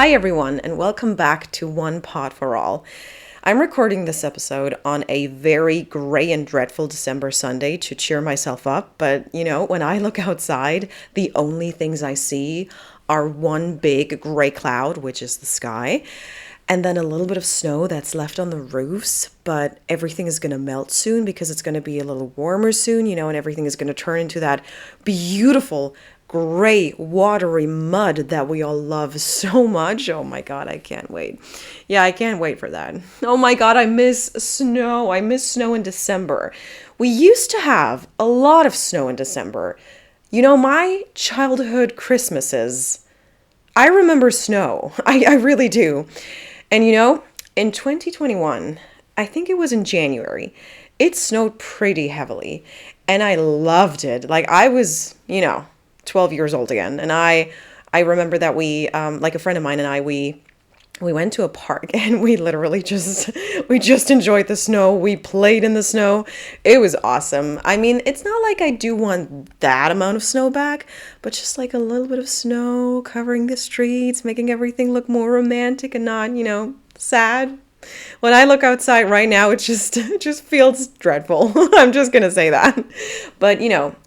Hi, everyone, and welcome back to One Pod for All. I'm recording this episode on a very gray and dreadful December Sunday to cheer myself up, but when I look outside, the only things I see are one big gray cloud, which is the sky, and then a little bit of snow that's left on the roofs, but everything is going to melt soon because it's going to be a little warmer soon, and everything is going to turn into that beautiful gray, watery mud that we all love so much. Oh my God, I can't wait. Yeah, I can't wait for that. Oh my God, I miss snow. I miss snow in December. We used to have a lot of snow in December. My childhood Christmases, I remember snow. I really do. And in 2021, I think it was in January, it snowed pretty heavily. And I loved it. Like I was, 12 years old again. And I remember that we, like a friend of mine and I, we went to a park and we literally we just enjoyed the snow. We played in the snow. It was awesome. I mean, it's not like I do want that amount of snow back, but just like a little bit of snow covering the streets, making everything look more romantic and not, sad. When I look outside right now, it just feels dreadful. I'm just going to say that. But,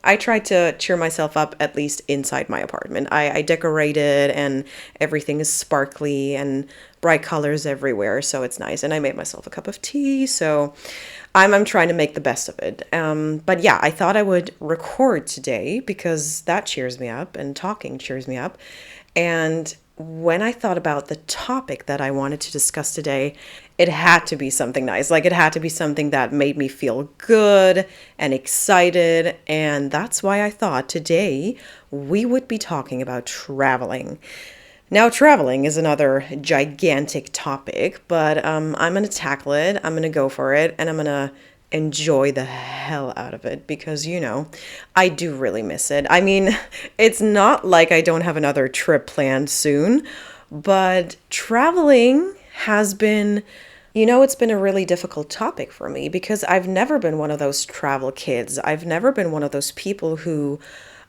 I tried to cheer myself up, at least inside my apartment. I decorated and everything is sparkly and bright colors everywhere. So it's nice. And I made myself a cup of tea. So I'm trying to make the best of it. But yeah, I thought I would record today because that cheers me up and talking cheers me up. And when I thought about the topic that I wanted to discuss today, it had to be something nice. Like it had to be something that made me feel good and excited. And that's why I thought today we would be talking about traveling. Now, traveling is another gigantic topic, but I'm going to tackle it. I'm going to go for it, and I'm going to enjoy the hell out of it because, I do really miss it. I mean, it's not like I don't have another trip planned soon, but traveling has been, it's been a really difficult topic for me because I've never been one of those travel kids. I've never been one of those people who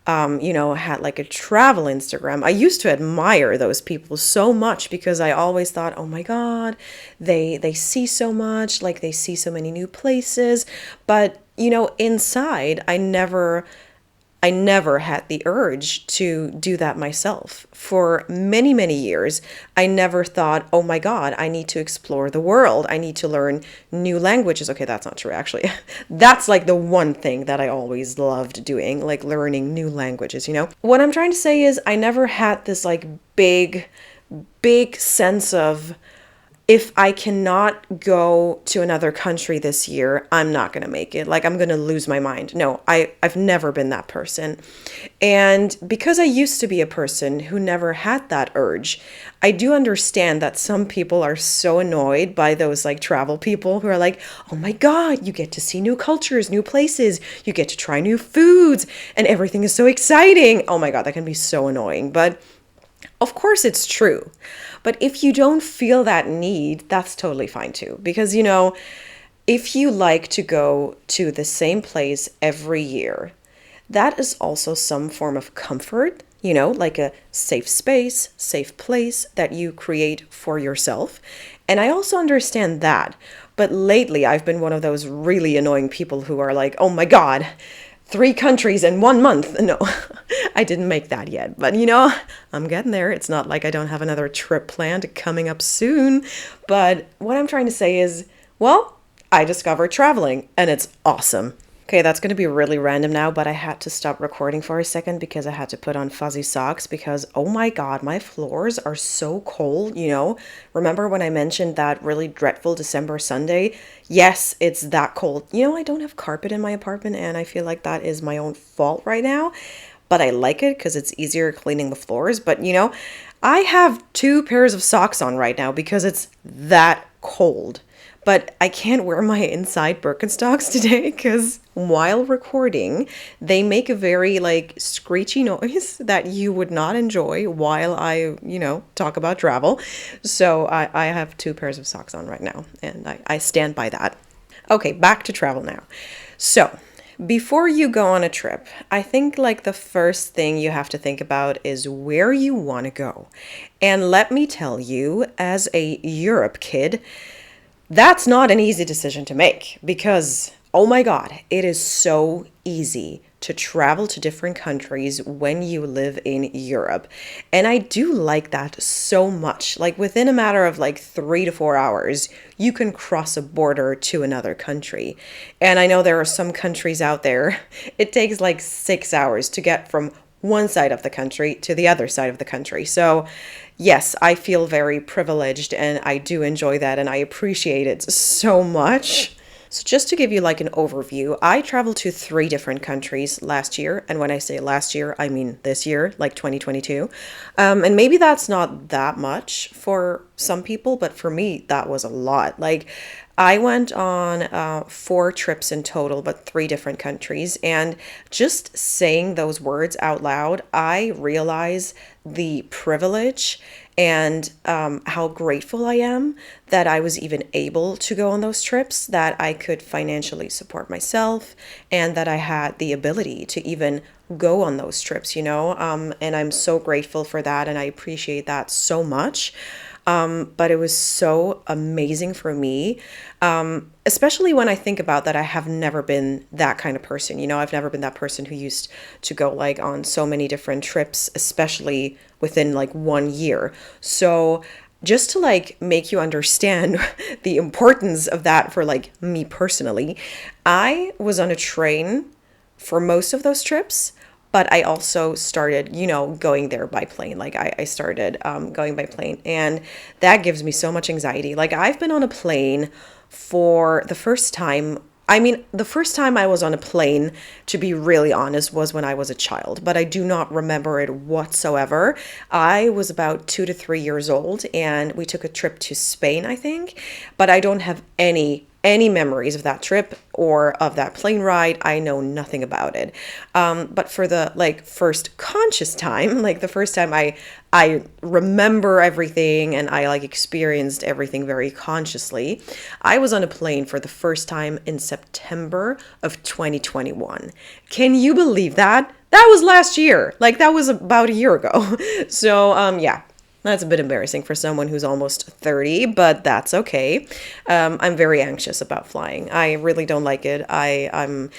had like a travel Instagram. I used to admire those people so much because I always thought, oh my God, they see so much, like they see so many new places. But, inside, I never had the urge to do that myself. For many, many years, I never thought, oh my God, I need to explore the world. I need to learn new languages. Okay, that's not true, actually. That's like the one thing that I always loved doing, like learning new languages, What I'm trying to say is I never had this like big sense of, if I cannot go to another country this year, I'm not going to make it. Like, I'm going to lose my mind. No, I've never been that person. And because I used to be a person who never had that urge, I do understand that some people are so annoyed by those like travel people who are like, oh my God, you get to see new cultures, new places, you get to try new foods, and everything is so exciting. Oh my God, that can be so annoying. But of course it's true. But if you don't feel that need, that's totally fine too. Because, if you like to go to the same place every year, that is also some form of comfort, like a safe space, safe place that you create for yourself. And I also understand that. But lately, I've been one of those really annoying people who are like, oh my God, 3 countries in 1 month. No, I didn't make that yet. But, I'm getting there. It's not like I don't have another trip planned coming up soon. But what I'm trying to say is, well, I discovered traveling and it's awesome. Okay, that's going to be really random now, but I had to stop recording for a second because I had to put on fuzzy socks because, oh my God, my floors are so cold, Remember when I mentioned that really dreadful December Sunday? Yes, it's that cold. I don't have carpet in my apartment and I feel like that is my own fault right now, but I like it because it's easier cleaning the floors. But, I have 2 pairs of socks on right now because it's that cold. But I can't wear my inside Birkenstocks today because while recording, they make a very like screechy noise that you would not enjoy while I, talk about travel. So I have 2 pairs of socks on right now and I stand by that. Okay, back to travel now. So Before you go on a trip, I think like the first thing you have to think about is where you want to go. And let me tell you, as a Europe kid, that's not an easy decision to make because, oh my God, it is so easy to travel to different countries when you live in Europe. And I do like that so much. Like within a matter of like 3 to 4 hours, you can cross a border to another country. And I know there are some countries out there, it takes like 6 hours to get from one side of the country to the other side of the country. So, yes, I feel very privileged and I do enjoy that and I appreciate it so much. So, just to give you like an overview, I traveled to 3 different countries last year. And when I say last year, I mean this year, like 2022. And maybe that's not that much for some people, but for me, that was a lot. Like, I went on 4 trips in total, but 3 different countries. And just saying those words out loud, I realize the privilege and how grateful I am that I was even able to go on those trips, that I could financially support myself, and that I had the ability to even go on those trips. And I'm so grateful for that, and I appreciate that so much. But it was so amazing for me, especially when I think about that I have never been that kind of person. I've never been that person who used to go like on so many different trips, especially within like 1 year. So just to like make you understand the importance of that for like me personally, I was on a train for most of those trips. But I also started, going there by plane. Like I started going by plane. And that gives me so much anxiety. Like I've been on a plane for the first time. I mean, the first time I was on a plane, to be really honest, was when I was a child, but I do not remember it whatsoever. I was about 2 to 3 years old and we took a trip to Spain, I think, but I don't have any memories of that trip or of that plane ride. I know nothing about it. But for the like first conscious time, like the first time I remember everything and I like experienced everything very consciously, I was on a plane for the first time in September of 2021. Can you believe that? That was last year. Like that was about a year ago. So yeah. That's a bit embarrassing for someone who's almost 30, but that's okay. I'm very anxious about flying. I really don't like it. I'm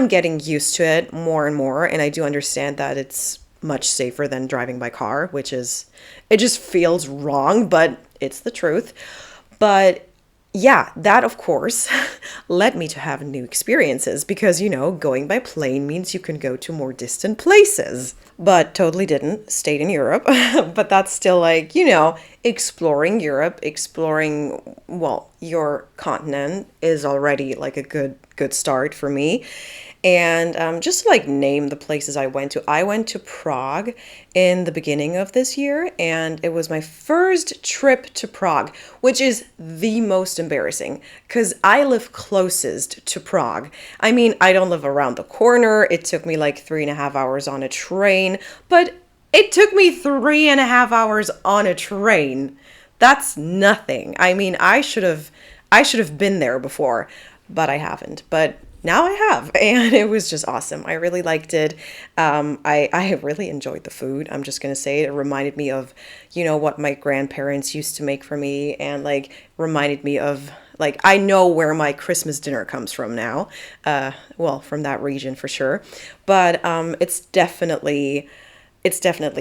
getting used to it more and more, and I do understand that it's much safer than driving by car, it just feels wrong, but it's the truth. But yeah, that of course led me to have new experiences because, going by plane means you can go to more distant places. But totally didn't, stayed in Europe. But that's still like, exploring Europe, well, your continent is already like a good start for me. And just to like name the places I went to Prague in the beginning of this year, and it was my first trip to Prague, which is the most embarrassing because I live closest to Prague. I mean, I don't live around the corner. It took me like 3.5 hours on a train, but it took me 3.5 hours on a train. That's nothing. I mean, I should have been there before, but I haven't. But now I have, and it was just awesome. I really liked it. I really enjoyed the food. I'm just gonna say it reminded me of, what my grandparents used to make for me, and like reminded me of like I know where my Christmas dinner comes from now. Well, from that region for sure, but it's definitely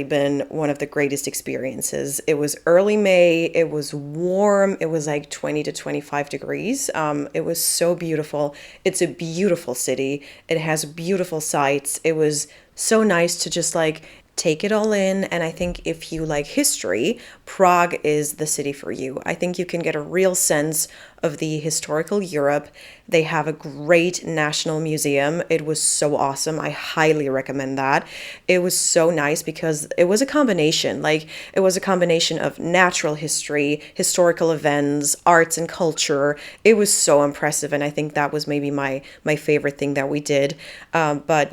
been one of the greatest experiences. It was early May. It was warm. It was like 20 to 25 degrees. It was so beautiful. It's a beautiful city. It has beautiful sights. It was so nice to just like take it all in. And I think if you like history, Prague is the city for you. I think you can get a real sense of the historical Europe. They have a great national museum. It was so awesome. I highly recommend that. It was so nice because it was a combination. Like it was a combination of natural history, historical events, arts and culture. It was so impressive. And I think that was maybe my favorite thing that we did. But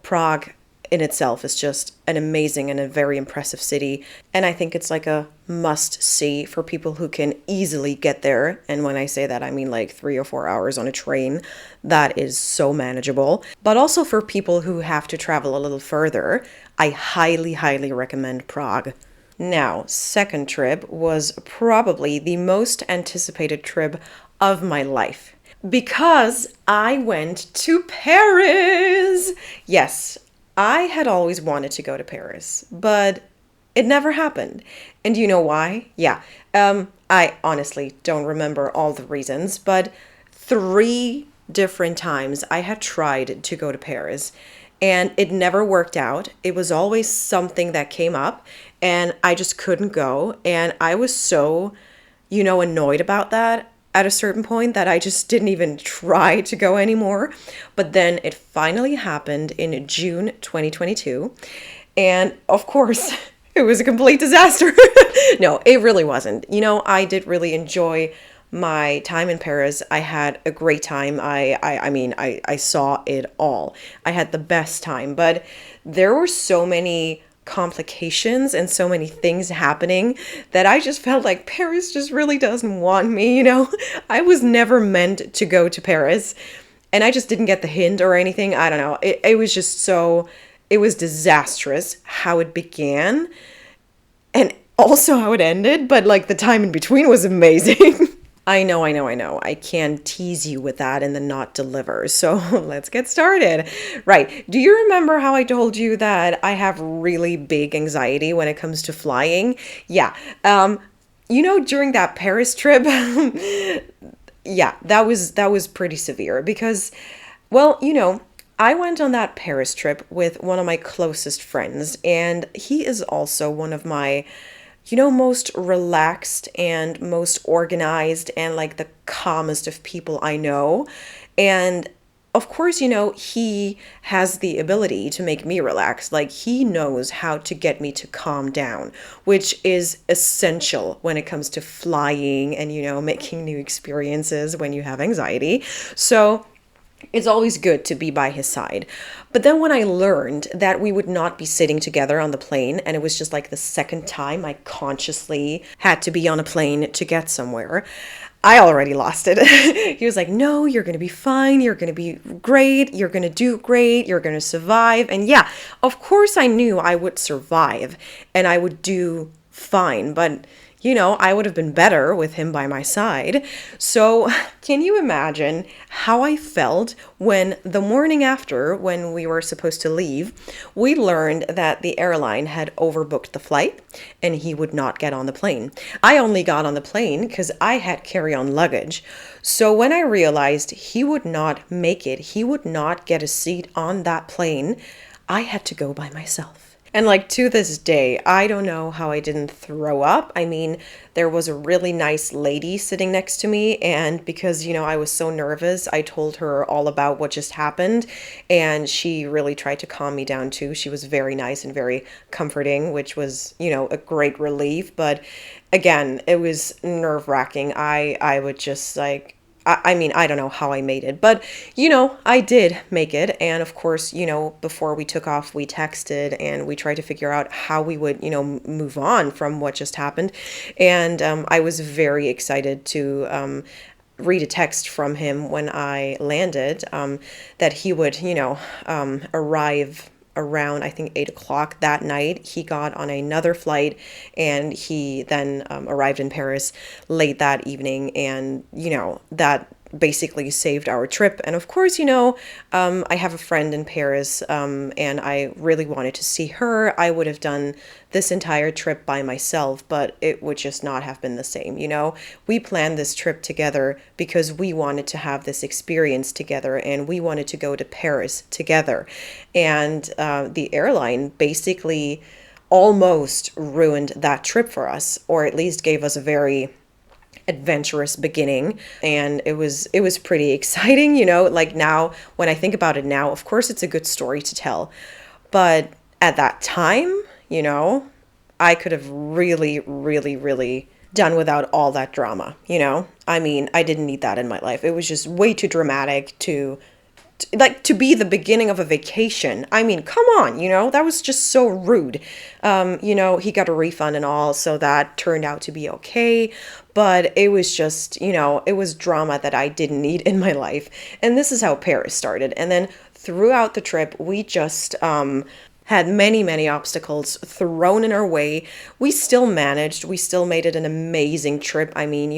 Prague in itself is just an amazing and a very impressive city. And I think it's like a must see for people who can easily get there. And when I say that, I mean like 3 or 4 hours on a train. That is so manageable. But also for people who have to travel a little further, I highly, highly recommend Prague. Now, second trip was probably the most anticipated trip of my life because I went to Paris. Yes, I had always wanted to go to Paris, but it never happened. And you know why? Yeah, I honestly don't remember all the reasons, but 3 different times I had tried to go to Paris and it never worked out. It was always something that came up and I just couldn't go. And I was so, annoyed about that at a certain point that I just didn't even try to go anymore. But then it finally happened in June 2022. And of course, it was a complete disaster. No, it really wasn't. I did really enjoy my time in Paris. I had a great time. I saw it all. I had the best time, but there were so many complications and so many things happening that I just felt like Paris just really doesn't want me. I was never meant to go to Paris and I just didn't get the hint or anything. I don't know. It was just it was disastrous how it began and also how it ended, but like the time in between was amazing. I know. I can tease you with that and then not deliver. So let's get started. Right. Do you remember how I told you that I have really big anxiety when it comes to flying? Yeah. During that Paris trip, yeah, that was pretty severe because, well, I went on that Paris trip with one of my closest friends, and he is also one of my most relaxed and most organized and like the calmest of people I know. And of course, he has the ability to make me relax. Like he knows how to get me to calm down, which is essential when it comes to flying and, making new experiences when you have anxiety. So it's always good to be by his side. But then when I learned that we would not be sitting together on the plane, and it was just like the second time I consciously had to be on a plane to get somewhere, I already lost it. He was like, no, you're going to be fine. You're going to be great. You're going to do great. You're going to survive. And yeah, of course I knew I would survive and I would do fine. But I would have been better with him by my side. So can you imagine how I felt when the morning after, when we were supposed to leave, we learned that the airline had overbooked the flight and he would not get on the plane. I only got on the plane because I had carry-on luggage. So when I realized he would not make it, he would not get a seat on that plane, I had to go by myself. And like to this day, I don't know how I didn't throw up. I mean, there was a really nice lady sitting next to me. And because, I was so nervous, I told her all about what just happened. And she really tried to calm me down too. She was very nice and very comforting, which was, a great relief. But again, it was nerve-wracking. I would just like, I don't know how I made it, but, I did make it. And of course, before we took off, we texted and we tried to figure out how we would, move on from what just happened. And I was very excited to read a text from him when I landed, that he would, arrive around, I think, 8 o'clock that night. He got on another flight and he then arrived in Paris late that evening. And, that basically saved our trip. And of course, I have a friend in Paris and I really wanted to see her. I would have done this entire trip by myself, but it would just not have been the same. We planned this trip together because we wanted to have this experience together and we wanted to go to Paris together. And the airline basically almost ruined that trip for us, or at least gave us a very adventurous beginning. And it was pretty exciting, like now when I think about it now, of course it's a good story to tell, but at that time, I could have really, really, really done without all that drama. I mean, I didn't need that in my life. It was just way too dramatic to like to be the beginning of a vacation. I mean, come on, that was just so rude. He got a refund and all, so that turned out to be okay. But it was just, it was drama that I didn't need in my life. And this is how Paris started. And then throughout the trip, we just had many, many obstacles thrown in our way. We still managed. We still made it an amazing trip. I mean,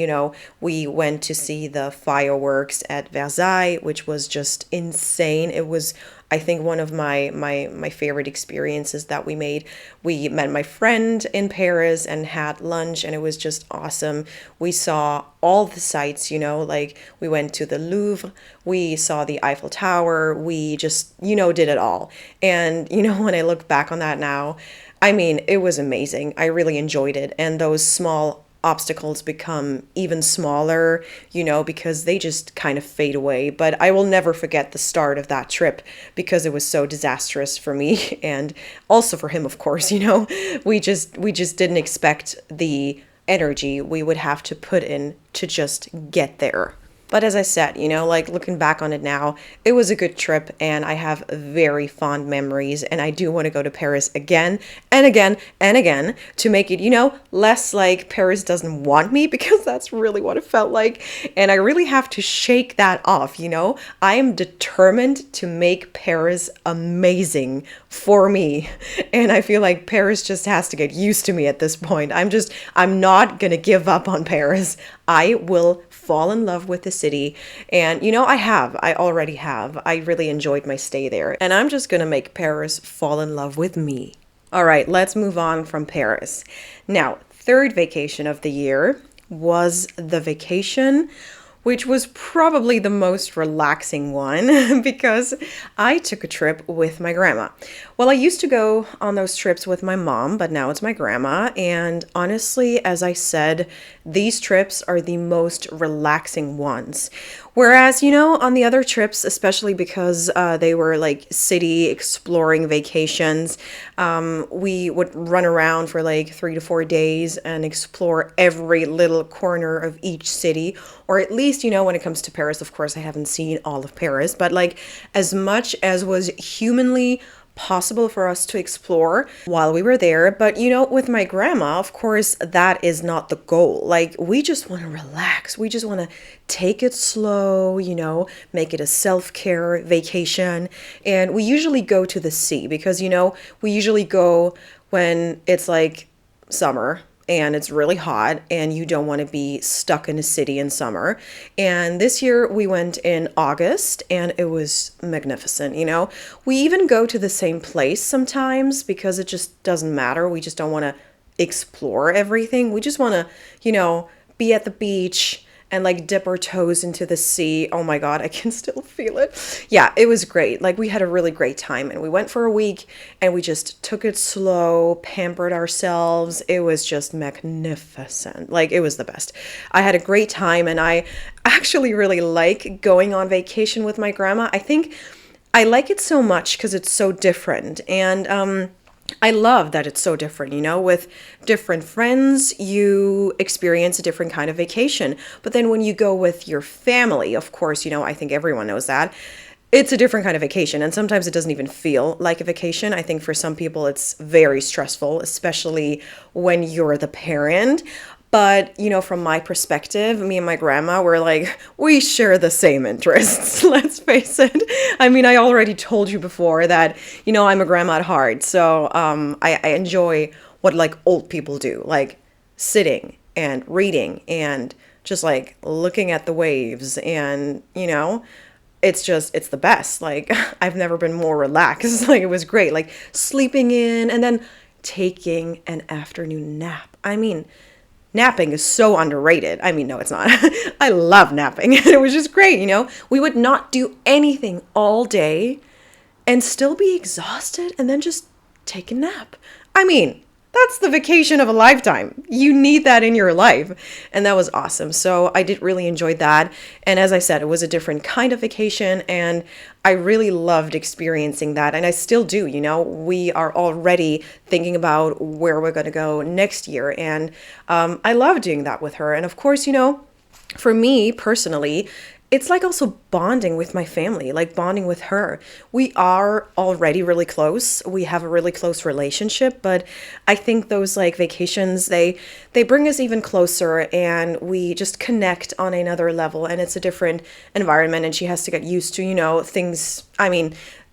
we went to see the fireworks at Versailles, which was just insane. It was, I think, one of my favorite experiences that we made. We met my friend in Paris and had lunch, and it was just awesome. We saw all the sights, like we went to the Louvre, we saw the Eiffel Tower, we just, did it all. And, when I look back on that now, I mean, it was amazing. I really enjoyed it. And those small obstacles become even smaller, because they just kind of fade away. But I will never forget the start of that trip because it was so disastrous for me and also for him, of course. We just didn't expect the energy we would have to put in to just get there. But as I said, like looking back on it now, it was a good trip and I have very fond memories, and I do want to go to Paris again and again and again to make it, less like Paris doesn't want me, because that's really what it felt like. And I really have to shake that off, I am determined to make Paris amazing for me. And I feel like Paris just has to get used to me at this point. I'm not going to give up on Paris. I will fall in love with the city. And, I already have. I really enjoyed my stay there. And I'm just going to make Paris fall in love with me. All right, let's move on from Paris. Now, third vacation of the year was the vacation, which was probably the most relaxing one because I took a trip with my grandma. Well, I used to go on those trips with my mom, but now it's my grandma. And honestly, as I said, these trips are the most relaxing ones. Whereas, on the other trips, especially because they were like city exploring vacations, we would run around for like 3 to 4 days and explore every little corner of each city. Or at least, when it comes to Paris, of course, I haven't seen all of Paris, but like as much as was humanly possible for us to explore while we were there. But with my grandma, of course, that is not the goal. Like, we just want to relax. We just want to take it slow, make it a self-care vacation. And we usually go to the sea because, we usually go when it's like summer and it's really hot and you don't want to be stuck in a city in summer. And this year we went in August and it was magnificent. We even go to the same place sometimes because it just doesn't matter. We just don't want to explore everything. We just want to, be at the beach and like dip our toes into the sea. Oh my God, I can still feel it. Yeah, it was great. Like, we had a really great time and we went for a week and we just took it slow, pampered ourselves. It was just magnificent. Like, it was the best. I had a great time and I actually really like going on vacation with my grandma. I think I like it so much because it's so different. And, I love that it's so different, with different friends, you experience a different kind of vacation. But then when you go with your family, of course, I think everyone knows that, it's a different kind of vacation. And sometimes it doesn't even feel like a vacation. I think for some people it's very stressful, especially when you're the parent. But, from my perspective, me and my grandma, we share the same interests, let's face it. I mean, I already told you before that, I'm a grandma at heart. So I enjoy what like old people do, like sitting and reading and just like looking at the waves. And, it's the best. Like, I've never been more relaxed. Like, it was great. Like, sleeping in and then taking an afternoon nap. I mean, napping is so underrated. I mean, no, it's not. I love napping. It was just great, We would not do anything all day and still be exhausted and then just take a nap. I mean, that's the vacation of a lifetime. You need that in your life. And that was awesome. So I did really enjoy that. And as I said, it was a different kind of vacation and I really loved experiencing that. And I still do, we are already thinking about where we're going to go next year. And I love doing that with her. And of course, for me personally, it's like also bonding with my family, like bonding with her. We are already really close. We have a really close relationship, but I think those like vacations, they bring us even closer and we just connect on another level and it's a different environment and she has to get used to, things,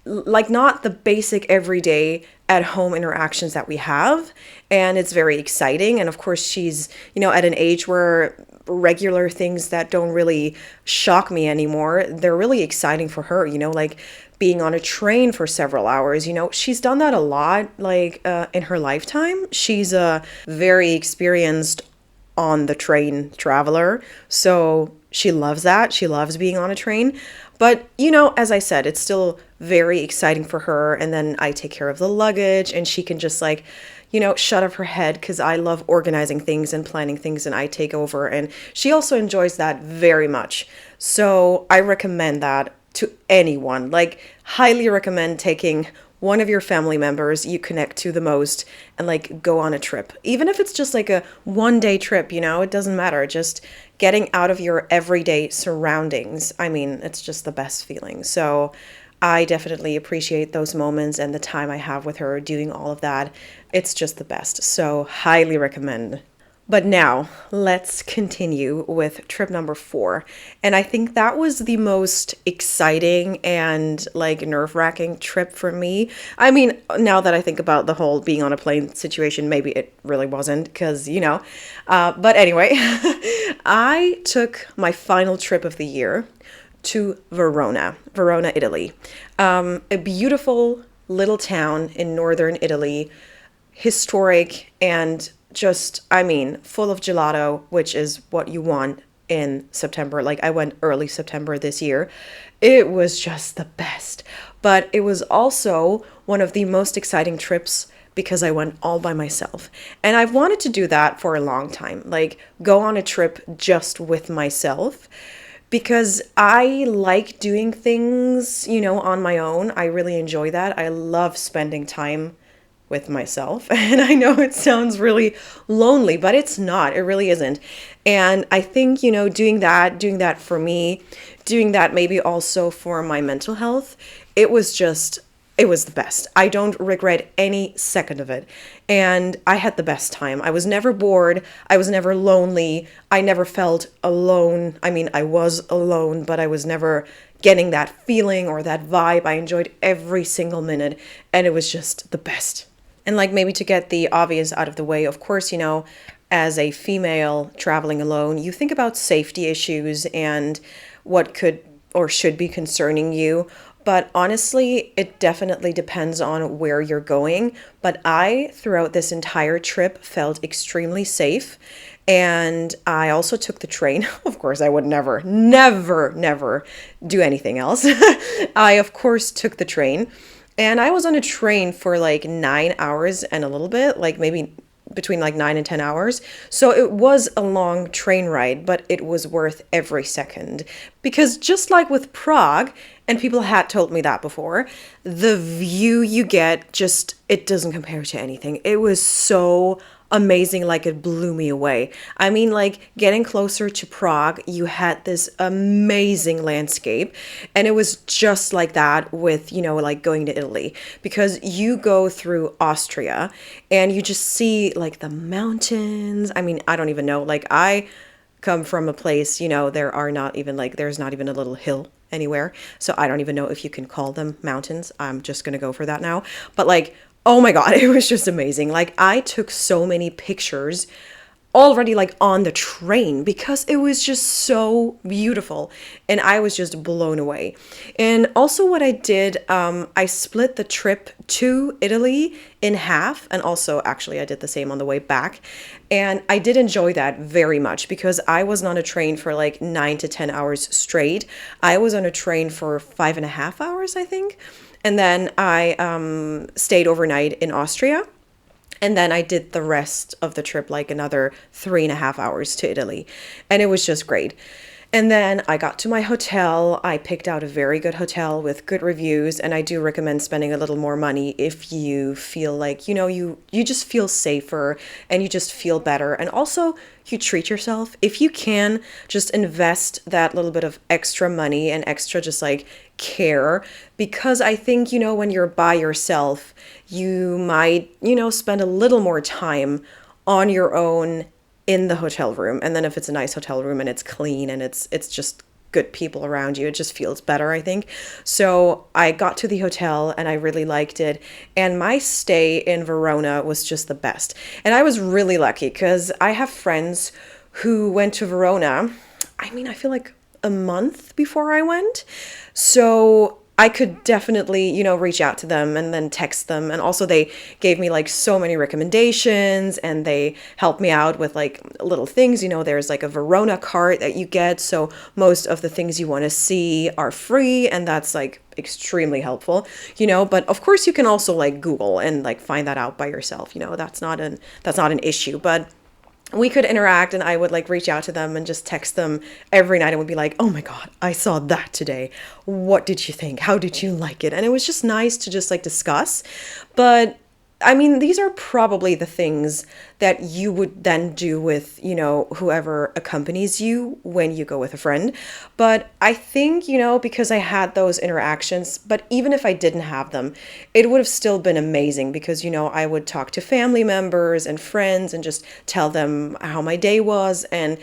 like not the basic everyday at home interactions that we have, and it's very exciting. And of course she's at an age where regular things that don't really shock me anymore, they're really exciting for her, like being on a train for several hours. She's done that a lot, like in her lifetime. She's a very experienced on the train traveler. So she loves that. She loves being on a train. But, as I said, it's still very exciting for her. And then I take care of the luggage and she can just like, shut up her head because I love organizing things and planning things and I take over. And she also enjoys that very much. So I recommend that to anyone. Like, highly recommend taking one of your family members you connect to the most and like go on a trip. Even if it's just like a 1 day trip, it doesn't matter. Just getting out of your everyday surroundings. It's just the best feeling. So I definitely appreciate those moments and the time I have with her doing all of that. It's just the best. So highly recommend. But now let's continue with trip number 4. And I think that was the most exciting and like nerve-wracking trip for me. Now that I think about the whole being on a plane situation, maybe it really wasn't because, but anyway, I took my final trip of the year to Verona, Italy. A beautiful little town in northern Italy, historic and just, full of gelato, which is what you want in September. Like I went early September this year. It was just the best. But it was also one of the most exciting trips because I went all by myself. And I've wanted to do that for a long time, like go on a trip just with myself. Because I like doing things, on my own. I really enjoy that. I love spending time with myself. And I know it sounds really lonely, but it's not. It really isn't. And I think, doing that for me, doing that maybe also for my mental health, it was the best. I don't regret any second of it. And I had the best time. I was never bored. I was never lonely. I never felt alone. I was alone, but I was never getting that feeling or that vibe. I enjoyed every single minute and it was just the best. And like maybe to get the obvious out of the way, of course, as a female traveling alone, you think about safety issues and what could or should be concerning you. But honestly, it definitely depends on where you're going. But I, throughout this entire trip, felt extremely safe. And I also took the train. Of course, I would never do anything else. I, of course, took the train. And I was on a train for like 9 hours and a little bit, like maybe between like 9 and 10 hours. So it was a long train ride, but it was worth every second. Because just like with Prague, and people had told me that before, the view you get it doesn't compare to anything. It was so amazing, like it blew me away. Like getting closer to Prague, you had this amazing landscape, and it was just like that with, like going to Italy, because you go through Austria and you just see like the mountains. I don't even know, like I come from a place, there's not even a little hill anywhere. So I don't even know if you can call them mountains. I'm just going to go for that now. But like, oh my God, it was just amazing. Like I took so many pictures already like on the train because it was just so beautiful and I was just blown away. And also what I did, I split the trip to Italy in half, and also actually I did the same on the way back. And I did enjoy that very much because I wasn't on a train for like 9 to 10 hours straight. I was on a train for 5.5 hours, I think. And then I stayed overnight in Austria. And then I did the rest of the trip, like another 3.5 hours to Italy. And it was just great. And then I got to my hotel. I picked out a very good hotel with good reviews, and I do recommend spending a little more money if you feel like, you just feel safer and you just feel better. And also, you treat yourself. If you can, just invest that little bit of extra money and extra just like care, because I think, when you're by yourself, you might, spend a little more time on your own in the hotel room. And then if it's a nice hotel room and it's clean and it's just good people around you, it just feels better, I think. So I got to the hotel and I really liked it. And my stay in Verona was just the best. And I was really lucky because I have friends who went to Verona, I feel like a month before I went. So I could definitely, reach out to them and then text them. And also they gave me like so many recommendations and they helped me out with like little things. There's like a Verona cart that you get. So most of the things you want to see are free, and that's like extremely helpful, but of course you can also like Google and like find that out by yourself. That's not an issue, but we could interact, and I would like reach out to them and just text them every night and would be like, oh my God, I saw that today. What did you think? How did you like it? And it was just nice to just like discuss. But these are probably the things that you would then do with, whoever accompanies you when you go with a friend. But I think, because I had those interactions, but even if I didn't have them, it would have still been amazing because, I would talk to family members and friends and just tell them how my day was and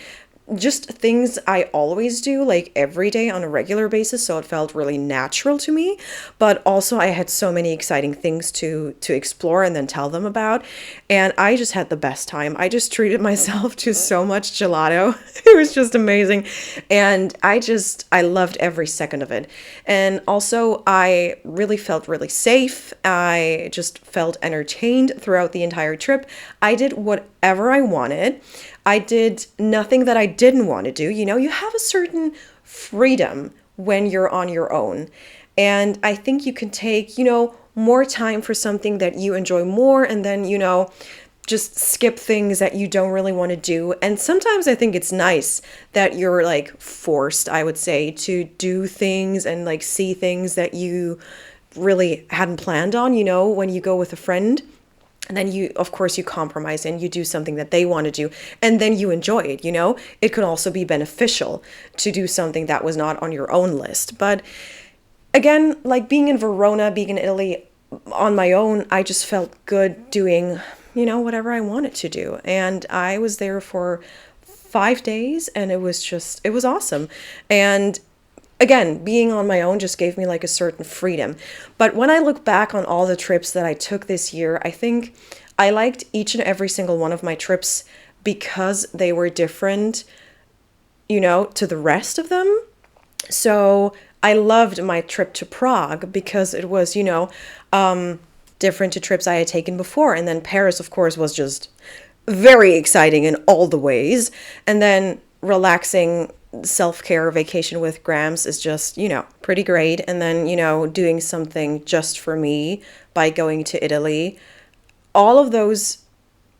just things I always do like every day on a regular basis, so it felt really natural to me. But also I had so many exciting things to explore and then tell them about, and I just had the best time. I just treated myself to so much gelato. It was just amazing, and I loved every second of it. And also I really felt really safe. I just felt entertained throughout the entire trip. I did whatever I wanted. I did nothing that I didn't want to do. You have a certain freedom when you're on your own. And I think you can take, more time for something that you enjoy more, and then, just skip things that you don't really want to do. And sometimes I think it's nice that you're like forced, I would say, to do things and like see things that you really hadn't planned on, when you go with a friend. And then you compromise and you do something that they want to do, and then you enjoy it, It could also be beneficial to do something that was not on your own list. But again, like being in Verona, being in Italy on my own, I just felt good doing, whatever I wanted to do. And I was there for 5 days, and it was awesome. And again, being on my own just gave me like a certain freedom. But when I look back on all the trips that I took this year, I think I liked each and every single one of my trips because they were different, to the rest of them. So I loved my trip to Prague because it was, different to trips I had taken before. And then Paris, of course, was just very exciting in all the ways. And then relaxing self-care vacation with Grams is just, pretty great. And then, doing something just for me by going to Italy. All of those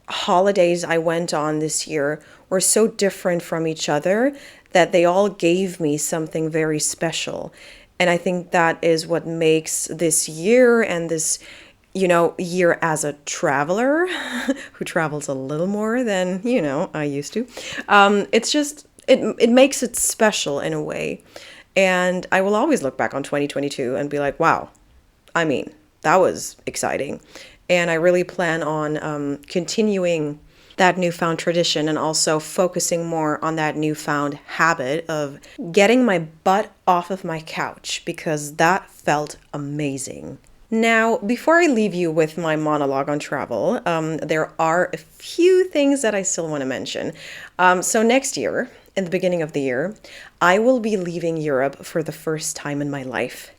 holidays I went on this year were so different from each other that they all gave me something very special. And I think that is what makes this year and this, year as a traveler who travels a little more than, I used to. It's just, it makes it special in a way. And I will always look back on 2022 and be like, wow, that was exciting. And I really plan on continuing that newfound tradition and also focusing more on that newfound habit of getting my butt off of my couch, because that felt amazing. Now, before I leave you with my monologue on travel, there are a few things that I still want to mention. So next year, in the beginning of the year, I will be leaving Europe for the first time in my life.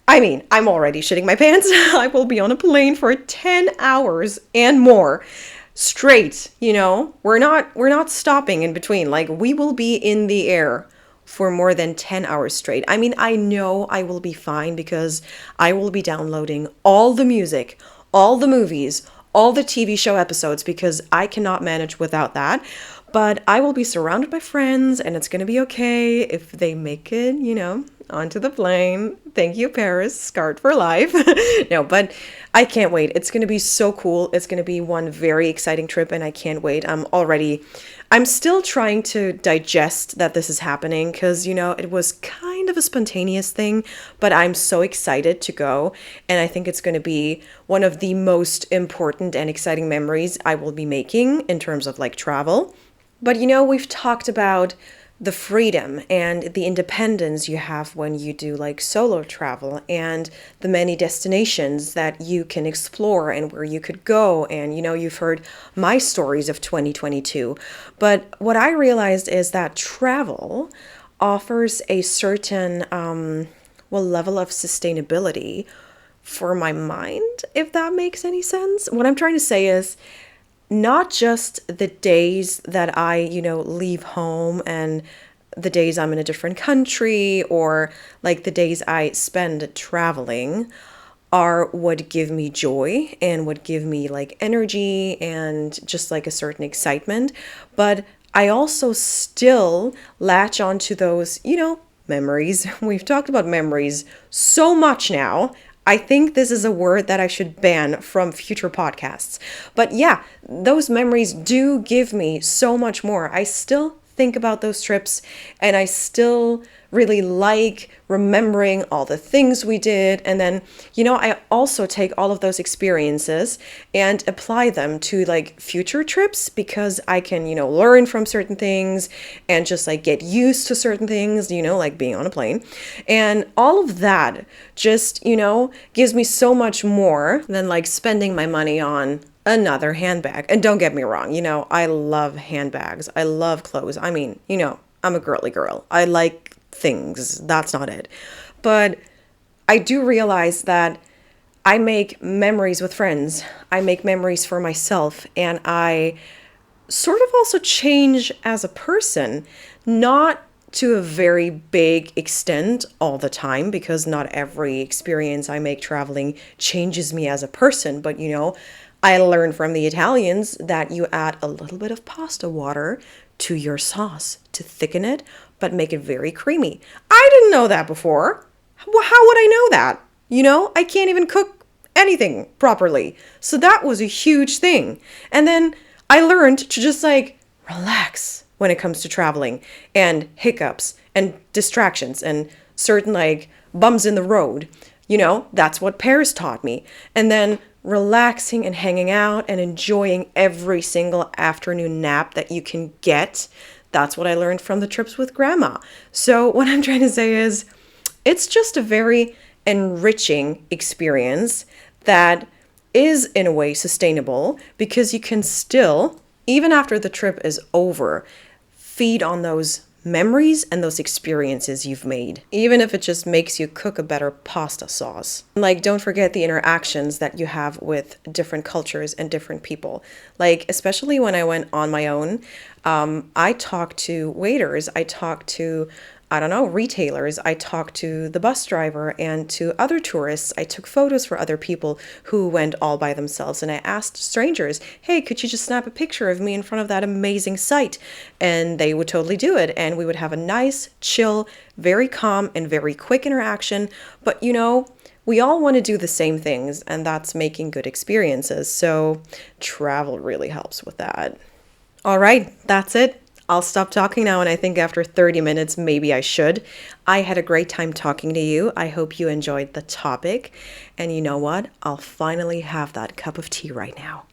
I'm already shitting my pants. I will be on a plane for 10 hours and more straight, We're not stopping in between. Like, we will be in the air for more than 10 hours straight. I know I will be fine because I will be downloading all the music, all the movies, all the TV show episodes, because I cannot manage without that. But I will be surrounded by friends and it's going to be okay if they make it, onto the plane. Thank you, Paris. Scarred for life. No, but I can't wait. It's going to be so cool. It's going to be one very exciting trip and I can't wait. I'm still trying to digest that this is happening because, it was kind of a spontaneous thing, but I'm so excited to go. And I think it's going to be one of the most important and exciting memories I will be making in terms of like travel. But we've talked about the freedom and the independence you have when you do like solo travel and the many destinations that you can explore and where you could go. And, you've heard my stories of 2022. But what I realized is that travel offers a certain, level of sustainability for my mind, if that makes any sense. What I'm trying to say is, not just the days that I, leave home and the days I'm in a different country or like the days I spend traveling are what give me joy and what give me like energy and just like a certain excitement. But I also still latch onto those, memories. We've talked about memories so much now. I think this is a word that I should ban from future podcasts. But yeah, those memories do give me so much more. I still think about those trips and I still really like remembering all the things we did. And then, I also take all of those experiences and apply them to like future trips because I can, learn from certain things and just like get used to certain things, like being on a plane. And all of that just, gives me so much more than like spending my money on another handbag. And don't get me wrong, I love handbags. I love clothes. I mean, I'm a girly girl. I like things. That's not it. But I do realize that I make memories with friends. I make memories for myself. And I sort of also change as a person, not to a very big extent all the time, because not every experience I make traveling changes me as a person. But, I learned from the Italians that you add a little bit of pasta water to your sauce to thicken it, but make it very creamy. I didn't know that before. How would I know that? I can't even cook anything properly. So that was a huge thing. And then I learned to just like relax when it comes to traveling and hiccups and distractions and certain like bumps in the road. That's what Paris taught me. And then relaxing and hanging out and enjoying every single afternoon nap that you can get. That's what I learned from the trips with grandma. So what I'm trying to say is it's just a very enriching experience that is in a way sustainable because you can still, even after the trip is over, feed on those memories and those experiences you've made, even if it just makes you cook a better pasta sauce. Like, don't forget the interactions that you have with different cultures and different people. Like, especially when I went on my own, I talked to waiters, I talked to retailers. I talked to the bus driver and to other tourists. I took photos for other people who went all by themselves. And I asked strangers, hey, could you just snap a picture of me in front of that amazing site? And they would totally do it. And we would have a nice, chill, very calm and very quick interaction. But, we all want to do the same things, and that's making good experiences. So travel really helps with that. All right, that's it. I'll stop talking now, and I think after 30 minutes, maybe I should. I had a great time talking to you. I hope you enjoyed the topic. And you know what? I'll finally have that cup of tea right now.